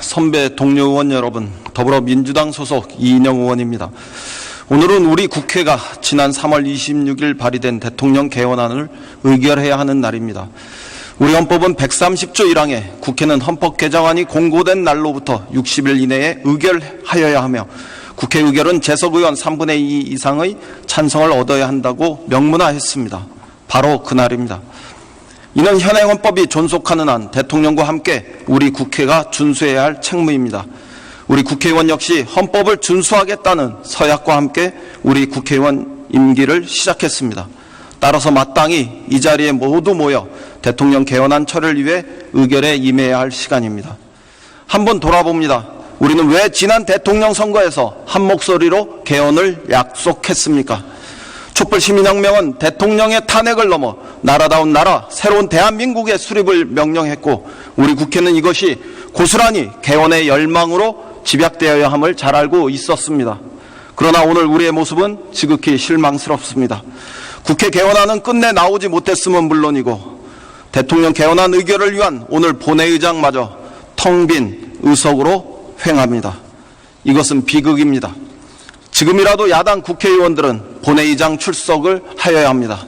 선배 동료 의원 여러분, 더불어민주당 소속 이인영 의원입니다. 오늘은 우리 국회가 지난 3월 26일 발의된 대통령 개헌안을 의결해야 하는 날입니다. 우리 헌법은 130조 1항에 국회는 헌법 개정안이 공고된 날로부터 60일 이내에 의결하여야 하며 국회 의결은 재석 의원 3분의 2 이상의 찬성을 얻어야 한다고 명문화했습니다. 바로 그날입니다. 이는 현행 헌법이 존속하는 한 대통령과 함께 우리 국회가 준수해야 할 책무입니다. 우리 국회의원 역시 헌법을 준수하겠다는 서약과 함께 우리 국회의원 임기를 시작했습니다. 따라서 마땅히 이 자리에 모두 모여 대통령 개헌안 처리를 위해 의결에 임해야 할 시간입니다. 한번 돌아봅니다. 우리는 왜 지난 대통령 선거에서 한 목소리로 개헌을 약속했습니까? 촛불시민혁명은 대통령의 탄핵을 넘어 나라다운 나라, 새로운 대한민국의 수립을 명령했고 우리 국회는 이것이 고스란히 개헌의 열망으로 집약되어야 함을 잘 알고 있었습니다. 그러나 오늘 우리의 모습은 지극히 실망스럽습니다. 국회 개헌안은 끝내 나오지 못했음은 물론이고 대통령 개헌안 의결을 위한 오늘 본회의장마저 텅 빈 의석으로 횡합니다. 이것은 비극입니다. 지금이라도 야당 국회의원들은 본회의장 출석을 하여야 합니다.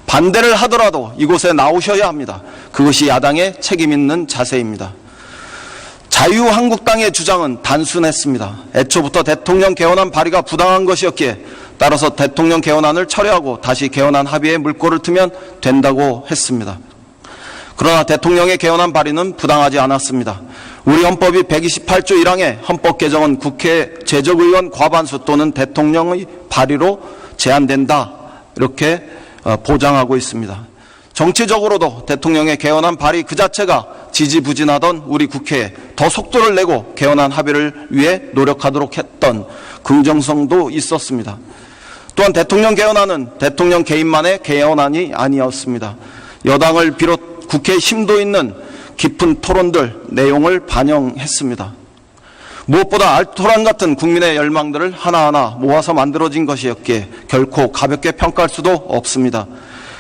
반대를 하더라도 이곳에 나오셔야 합니다. 그것이 야당의 책임 있는 자세입니다. 자유한국당의 주장은 단순했습니다. 애초부터 대통령 개헌안 발의가 부당한 것이었기에 따라서 대통령 개헌안을 철회하고 다시 개헌안 합의에 물꼬를 트면 된다고 했습니다. 그러나 대통령의 개헌안 발의는 부당하지 않았습니다. 우리 헌법이 128조 1항에 헌법 개정은 국회 재적의원 과반수 또는 대통령의 발의로 제한된다. 이렇게 보장하고 있습니다. 정치적으로도 대통령의 개헌안 발의 그 자체가 지지부진하던 우리 국회에 더 속도를 내고 개헌안 합의를 위해 노력하도록 했던 긍정성도 있었습니다. 또한 대통령 개헌안은 대통령 개인만의 개헌안이 아니었습니다. 여당을 비롯 국회에 심도 있는 깊은 토론들 내용을 반영했습니다. 무엇보다 알토란 같은 국민의 열망들을 하나하나 모아서 만들어진 것이었기에 결코 가볍게 평가할 수도 없습니다.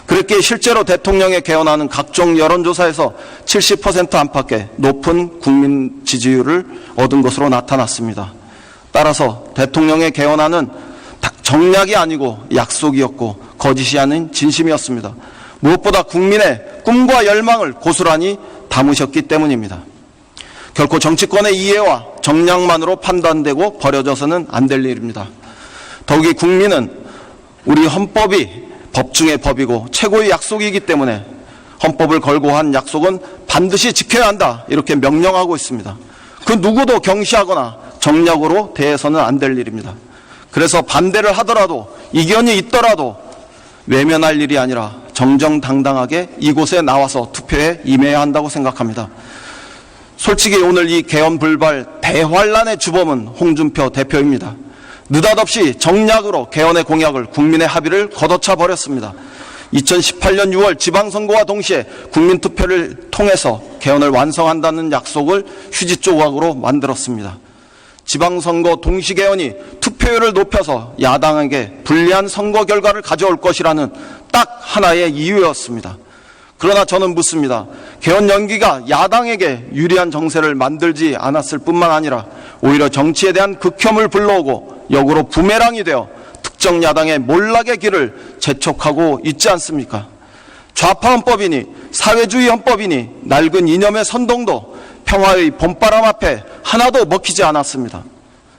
그랬기에 실제로 대통령의 개헌안은 각종 여론조사에서 70% 안팎의 높은 국민 지지율을 얻은 것으로 나타났습니다. 따라서 대통령의 개헌안은 정략이 아니고 약속이었고 거짓이 아닌 진심이었습니다. 무엇보다 국민의 꿈과 열망을 고스란히 담으셨기 때문입니다. 결코 정치권의 이해와 정략만으로 판단되고 버려져서는 안 될 일입니다. 더욱이 국민은 우리 헌법이 법 중의 법이고 최고의 약속이기 때문에 헌법을 걸고 한 약속은 반드시 지켜야 한다 이렇게 명령하고 있습니다. 그 누구도 경시하거나 정략으로 대해서는 안 될 일입니다. 그래서 반대를 하더라도 이견이 있더라도 외면할 일이 아니라 정정당당하게 이곳에 나와서 투표에 임해야 한다고 생각합니다. 솔직히 오늘 이 개헌 불발 대환란의 주범은 홍준표 대표입니다. 느닷없이 정략으로 개헌의 공약을 국민의 합의를 걷어차 버렸습니다. 2018년 6월 지방선거와 동시에 국민투표를 통해서 개헌을 완성한다는 약속을 휴지 조각으로 만들었습니다. 지방선거 동시개헌이 투표율을 높여서 야당에게 불리한 선거 결과를 가져올 것이라는 딱 하나의 이유였습니다. 그러나 저는 묻습니다. 개헌 연기가 야당에게 유리한 정세를 만들지 않았을 뿐만 아니라 오히려 정치에 대한 극혐을 불러오고 역으로 부메랑이 되어 특정 야당의 몰락의 길을 재촉하고 있지 않습니까? 좌파 헌법이니 사회주의 헌법이니 낡은 이념의 선동도 평화의 봄바람 앞에 하나도 먹히지 않았습니다.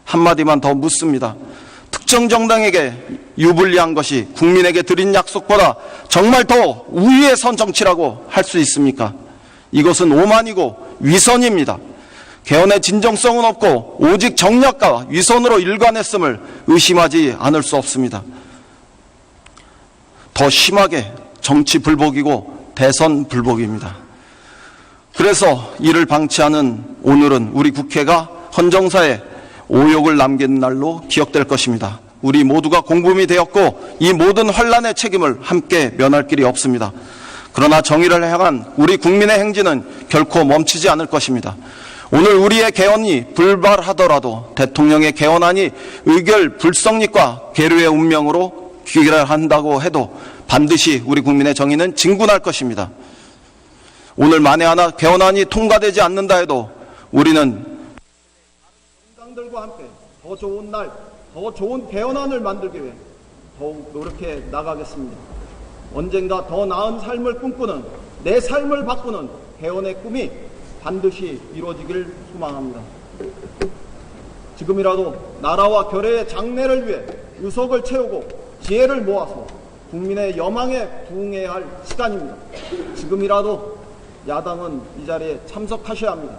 한마디만 더 묻습니다. 특정 정당에게 유불리한 것이 국민에게 드린 약속보다 정말 더 우위에 선 정치라고 할 수 있습니까? 이것은 오만이고 위선입니다. 개헌의 진정성은 없고 오직 정략과 위선으로 일관했음을 의심하지 않을 수 없습니다. 더 심하게 정치 불복이고 대선 불복입니다. 그래서 이를 방치하는 오늘은 우리 국회가 헌정사에 오욕을 남긴 날로 기억될 것입니다. 우리 모두가 공범이 되었고 이 모든 환란의 책임을 함께 면할 길이 없습니다. 그러나 정의를 향한 우리 국민의 행진은 결코 멈추지 않을 것입니다. 오늘 우리의 개헌이 불발하더라도 대통령의 개헌안이 의결 불성립과 계류의 운명으로 귀결한다고 해도 반드시 우리 국민의 정의는 진군할 것입니다. 오늘 만에 하나 개헌안이 통과되지 않는다 해도 우리는 정당들과 함께 더 좋은 날, 더 좋은 개헌안을 만들기 위해 더욱 노력해 나가겠습니다. 언젠가 더 나은 삶을 꿈꾸는, 내 삶을 바꾸는 개헌의 꿈이 반드시 이루어지길 소망합니다. 지금이라도 나라와 결의의 장래를 위해 의석을 채우고 지혜를 모아서 국민의 여망에 부응해야 할 시간입니다. 지금이라도 야당은 이 자리에 참석하셔야 합니다.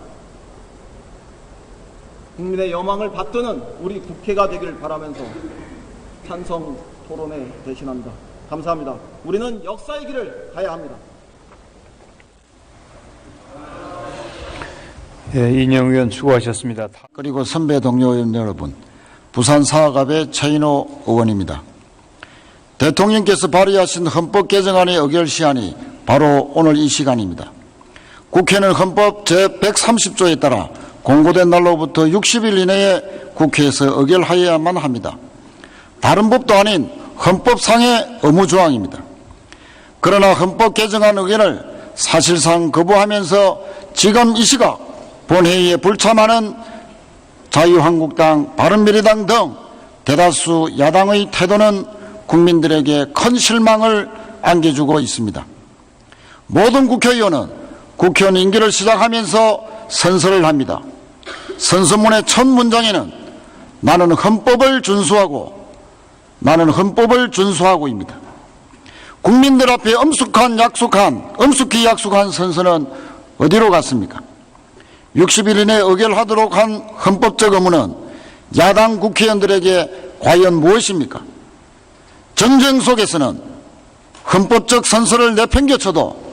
국민의 여망을 받드는 우리 국회가 되길 바라면서 찬성 토론에 대신합니다. 감사합니다. 우리는 역사의 길을 가야 합니다. 예, 이인영 의원 수고하셨습니다. 그리고 선배 동료 의원 여러분, 부산 사학갑의 최인호 의원입니다. 대통령께서 발의하신 헌법 개정안의 의결시한이 바로 오늘 이 시간입니다. 국회는 헌법 제130조에 따라 공고된 날로부터 60일 이내에 국회에서 의결하여야만 합니다. 다른 법도 아닌 헌법상의 의무조항입니다. 그러나 헌법 개정안 의결을 사실상 거부하면서 지금 이 시각 본회의에 불참하는 자유한국당, 바른미래당 등 대다수 야당의 태도는 국민들에게 큰 실망을 안겨주고 있습니다. 모든 국회의원은 국회의원 임기를 시작하면서 선서를 합니다. 선서문의 첫 문장에는 나는 헌법을 준수하고입니다. 국민들 앞에 엄숙히 약속한 선서는 어디로 갔습니까? 60일 이내에 의결하도록 한 헌법적 의무는 야당 국회의원들에게 과연 무엇입니까? 정쟁 속에서는 헌법적 선서를 내팽개쳐도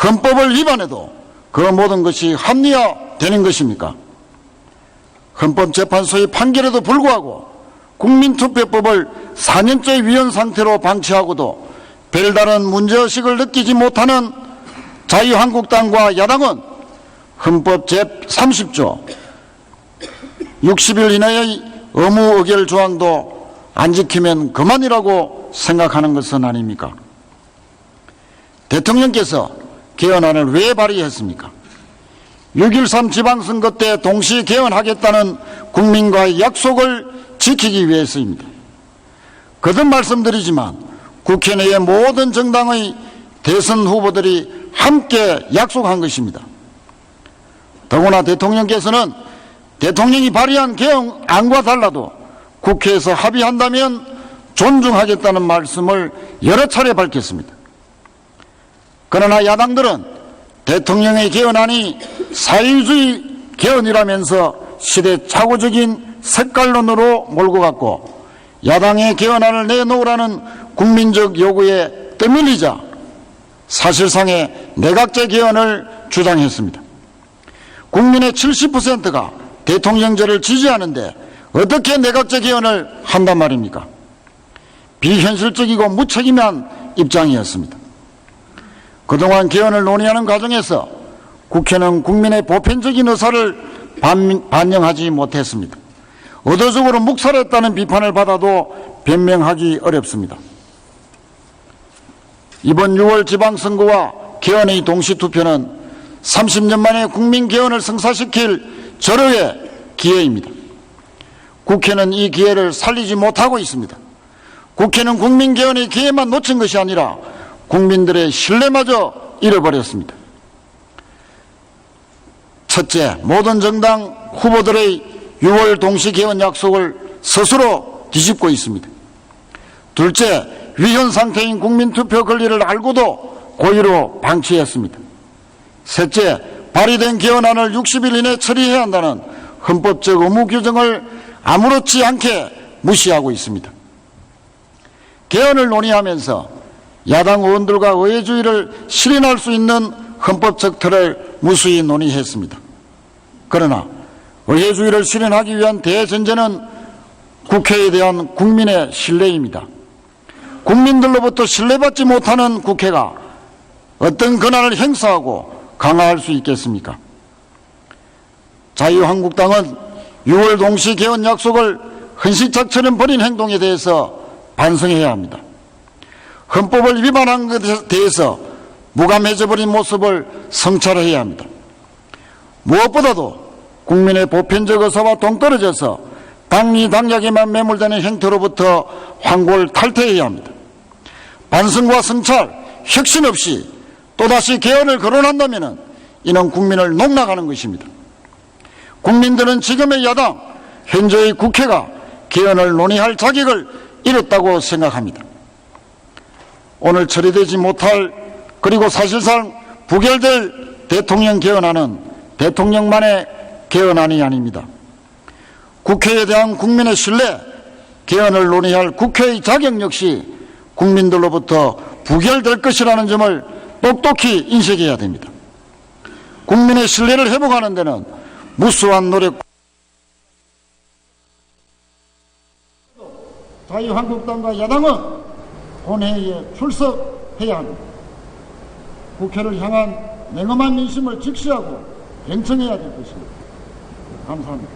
헌법을 위반해도 그 모든 것이 합리화되는 것입니까? 헌법재판소의 판결에도 불구하고 국민투표법을 4년째 위헌 상태로 방치하고도 별다른 문제의식을 느끼지 못하는 자유한국당과 야당은 헌법 제30조 60일 이내의 의무 의결 조항도 안 지키면 그만이라고 생각하는 것은 아닙니까? 대통령께서 개헌안을 왜 발의했습니까? 6.13 지방선거 때 동시 개헌하겠다는 국민과의 약속을 지키기 위해서입니다. 거듭 말씀드리지만 국회 내의 모든 정당의 대선 후보들이 함께 약속한 것입니다. 더구나 대통령께서는 대통령이 발의한 개헌안과 달라도 국회에서 합의한다면 존중하겠다는 말씀을 여러 차례 밝혔습니다. 그러나 야당들은 대통령의 개헌안이 사회주의 개헌이라면서 시대착오적인 색깔론으로 몰고 갔고 야당의 개헌안을 내놓으라는 국민적 요구에 떠밀리자 사실상의 내각제 개헌을 주장했습니다. 국민의 70%가 대통령제를 지지하는데 어떻게 내각제 개헌을 한단 말입니까? 비현실적이고 무책임한 입장이었습니다. 그동안 개헌을 논의하는 과정에서 국회는 국민의 보편적인 의사를 반영하지 못했습니다. 의도적으로 묵살했다는 비판을 받아도 변명하기 어렵습니다. 이번 6월 지방선거와 개헌의 동시투표는 30년 만에 국민 개헌을 성사시킬 절호의 기회입니다. 국회는 이 기회를 살리지 못하고 있습니다. 국회는 국민 개헌의 기회만 놓친 것이 아니라 국민들의 신뢰마저 잃어버렸습니다. 첫째, 모든 정당 후보들의 6월 동시 개헌 약속을 스스로 뒤집고 있습니다. 둘째, 위헌 상태인 국민투표 권리를 알고도 고의로 방치했습니다. 셋째, 발의된 개헌안을 60일 이내 처리해야 한다는 헌법적 의무 규정을 아무렇지 않게 무시하고 있습니다. 개헌을 논의하면서 야당 의원들과 의회주의를 실현할 수 있는 헌법적 틀을 무수히 논의했습니다. 그러나 의회주의를 실현하기 위한 대전제는 국회에 대한 국민의 신뢰입니다. 국민들로부터 신뢰받지 못하는 국회가 어떤 권한을 행사하고 강화할 수 있겠습니까? 자유한국당은 6월 동시 개헌 약속을 헌신짝처럼 버린 행동에 대해서 반성해야 합니다. 헌법을 위반한 것에 대해서 무감해져버린 모습을 성찰해야 합니다. 무엇보다도 국민의 보편적 의사와 동떨어져서 당리당략에만 매몰되는 행태로부터 황골 탈퇴해야 합니다. 반성과 성찰, 혁신 없이 또다시 개헌을 거론한다면 이는 국민을 농락하는 것입니다. 국민들은 지금의 야당, 현재의 국회가 개헌을 논의할 자격을 잃었다고 생각합니다. 오늘 처리되지 못할 그리고 사실상 부결될 대통령 개헌안은 대통령만의 개헌안이 아닙니다. 국회에 대한 국민의 신뢰, 개헌을 논의할 국회의 자격 역시 국민들로부터 부결될 것이라는 점을 똑똑히 인식해야 됩니다. 국민의 신뢰를 회복하는 데는 무수한 노력, 자유한국당과 야당은 본회의에 출석해야 합니다. 국회를 향한 냉엄한 민심을 직시하고 경청해야 될 것입니다. 감사합니다.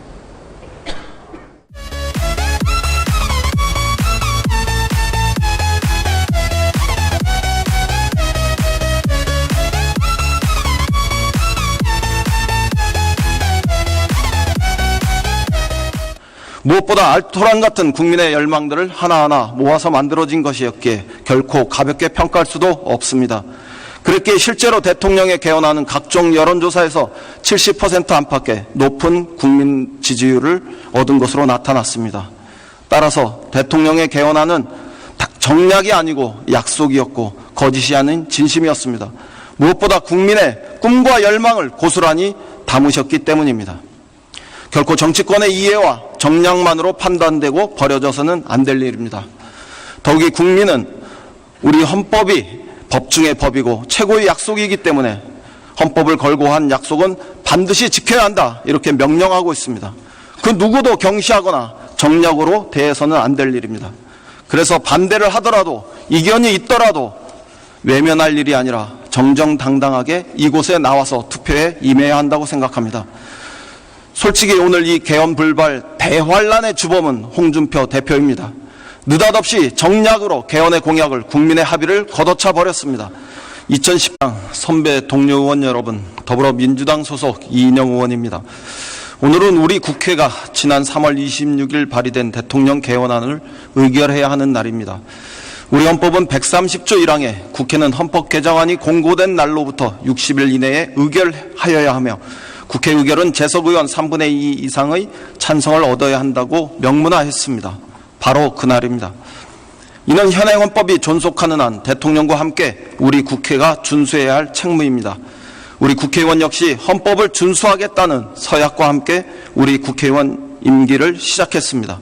무엇보다 알토란 같은 국민의 열망들을 하나하나 모아서 만들어진 것이었기에 결코 가볍게 평가할 수도 없습니다. 그랬기에 실제로 대통령의 개헌안은 각종 여론조사에서 70% 안팎의 높은 국민 지지율을 얻은 것으로 나타났습니다. 따라서 대통령의 개헌안은 정략이 아니고 약속이었고 거짓이 아닌 진심이었습니다. 무엇보다 국민의 꿈과 열망을 고스란히 담으셨기 때문입니다. 결코 정치권의 이해와 정략만으로 판단되고 버려져서는 안 될 일입니다. 더욱이 국민은 우리 헌법이 법 중의 법이고 최고의 약속이기 때문에 헌법을 걸고 한 약속은 반드시 지켜야 한다, 이렇게 명령하고 있습니다. 그 누구도 경시하거나 정략으로 대해서는 안 될 일입니다. 그래서 반대를 하더라도 이견이 있더라도 외면할 일이 아니라 정정당당하게 이곳에 나와서 투표에 임해야 한다고 생각합니다. 솔직히 오늘 이 개헌 불발 대환란의 주범은 홍준표 대표입니다. 느닷없이 정략으로 개헌의 공약을, 국민의 합의를 걷어차 버렸습니다. 2010년 선배 동료 의원 여러분, 더불어민주당 소속 이인영 의원입니다. 오늘은 우리 국회가 지난 3월 26일 발의된 대통령 개헌안을 의결해야 하는 날입니다. 우리 헌법은 130조 1항에 국회는 헌법 개정안이 공고된 날로부터 60일 이내에 의결하여야 하며 국회 의결은 재석 의원 3분의 2 이상의 찬성을 얻어야 한다고 명문화했습니다. 바로 그날입니다. 이는 현행 헌법이 존속하는 한 대통령과 함께 우리 국회가 준수해야 할 책무입니다. 우리 국회의원 역시 헌법을 준수하겠다는 서약과 함께 우리 국회의원 임기를 시작했습니다.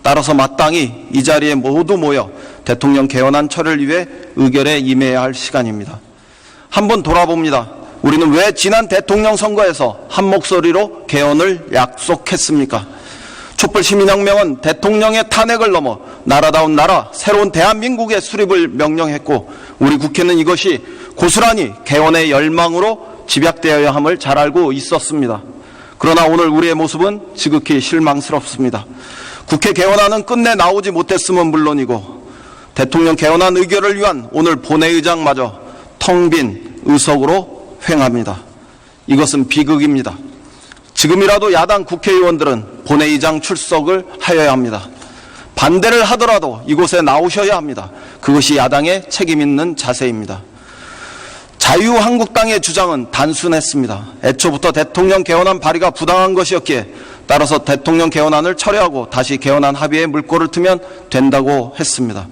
따라서 마땅히 이 자리에 모두 모여 대통령 개헌안 처리를 위해 의결에 임해야 할 시간입니다. 한번 돌아봅니다. 우리는 왜 지난 대통령 선거에서 한 목소리로 개헌을 약속했습니까? 촛불 시민혁명은 대통령의 탄핵을 넘어 나라다운 나라, 새로운 대한민국의 수립을 명령했고 우리 국회는 이것이 고스란히 개헌의 열망으로 집약되어야 함을 잘 알고 있었습니다. 그러나 오늘 우리의 모습은 지극히 실망스럽습니다. 국회 개헌안은 끝내 나오지 못했음은 물론이고 대통령 개헌안 의결을 위한 오늘 본회의장마저 텅 빈 의석으로 횡합니다. 이것은 비극입니다. 지금이라도 야당 국회의원들은 본회의장 출석을 하여야 합니다. 반대를 하더라도 이곳에 나오셔야 합니다. 그것이 야당의 책임 있는 자세입니다. 자유한국당의 주장은 단순했습니다. 애초부터 대통령 개헌안 발의가 부당한 것이었기에 따라서 대통령 개헌안을 철회하고 다시 개헌안 합의에 물꼬를 트면 된다고 했습니다.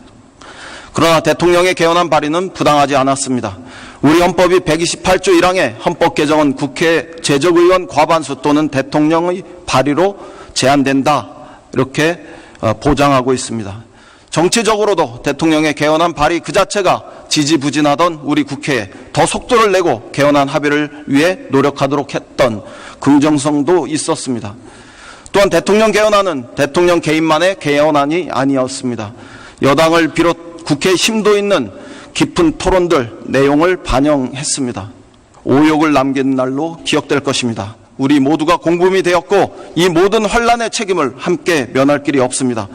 그러나 대통령의 개헌안 발의는 부당하지 않았습니다. 우리 헌법이 128조 1항에 헌법 개정은 국회 제적의원 과반수 또는 대통령의 발의로 제한된다, 이렇게 보장하고 있습니다. 정치적으로도 대통령의 개헌안 발의 그 자체가 지지부진하던 우리 국회에 더 속도를 내고 개헌안 합의를 위해 노력하도록 했던 긍정성도 있었습니다. 또한 대통령 개헌안은 대통령 개인만의 개헌안이 아니었습니다. 여당을 비롯 국회에 심도 있는 깊은 토론들 내용을 반영했습니다. 오욕을 남긴 날로 기억될 것입니다. 우리 모두가 공범이 되었고 이 모든 환란의 책임을 함께 면할 길이 없습니다.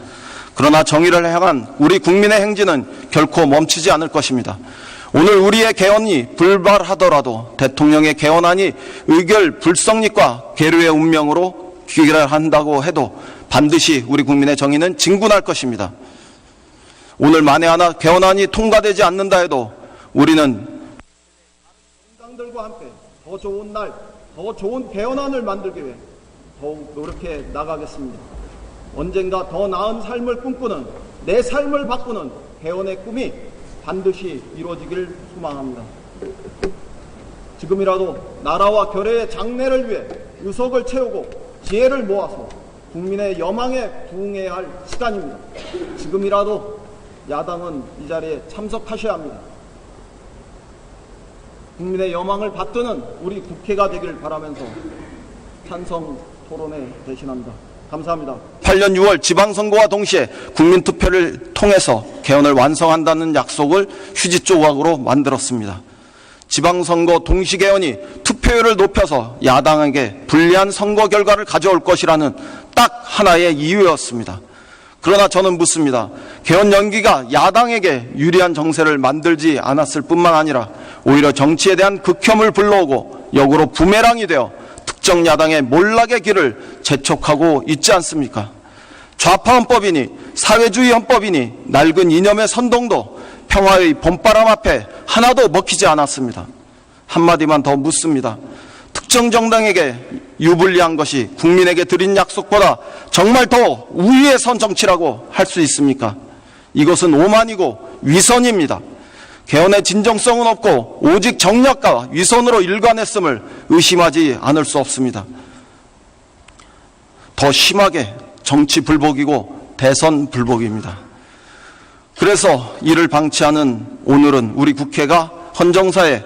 그러나 정의를 향한 우리 국민의 행진은 결코 멈추지 않을 것입니다. 오늘 우리의 개헌이 불발하더라도 대통령의 개헌안이 의결 불성립과 계류의 운명으로 귀결한다고 해도 반드시 우리 국민의 정의는 진군할 것입니다. 오늘 만에 하나 개헌안이 통과되지 않는다 해도 우리는 정당들과 함께 더 좋은 날, 더 좋은 개헌안을 만들기 위해 더욱 노력해 나가겠습니다. 언젠가 더 나은 삶을 꿈꾸는, 내 삶을 바꾸는 개헌의 꿈이 반드시 이루어지길 소망합니다. 지금이라도 나라와 결의의 장래를 위해 의석을 채우고 지혜를 모아서 국민의 여망에 부응해야 할 시간입니다. 지금이라도 야당은 이 자리에 참석하셔야 합니다. 국민의 여망을 받드는 우리 국회가 되길 바라면서 찬성 토론에 대신합니다. 감사합니다. 8년 6월 지방선거와 동시에 국민투표를 통해서 개헌을 완성한다는 약속을 휴지 조각으로 만들었습니다. 지방선거 동시개헌이 투표율을 높여서 야당에게 불리한 선거 결과를 가져올 것이라는 딱 하나의 이유였습니다. 그러나 저는 묻습니다. 개헌 연기가 야당에게 유리한 정세를 만들지 않았을 뿐만 아니라 오히려 정치에 대한 극혐을 불러오고 역으로 부메랑이 되어 특정 야당의 몰락의 길을 재촉하고 있지 않습니까? 좌파 헌법이니 사회주의 헌법이니 낡은 이념의 선동도 평화의 봄바람 앞에 하나도 먹히지 않았습니다. 한마디만 더 묻습니다. 특정 정당에게 유불리한 것이 국민에게 드린 약속보다 정말 더 우위에 선 정치라고 할 수 있습니까? 이것은 오만이고 위선입니다. 개헌의 진정성은 없고 오직 정략과 위선으로 일관했음을 의심하지 않을 수 없습니다. 더 심하게 정치 불복이고 대선 불복입니다. 그래서 이를 방치하는 오늘은 우리 국회가 헌정사에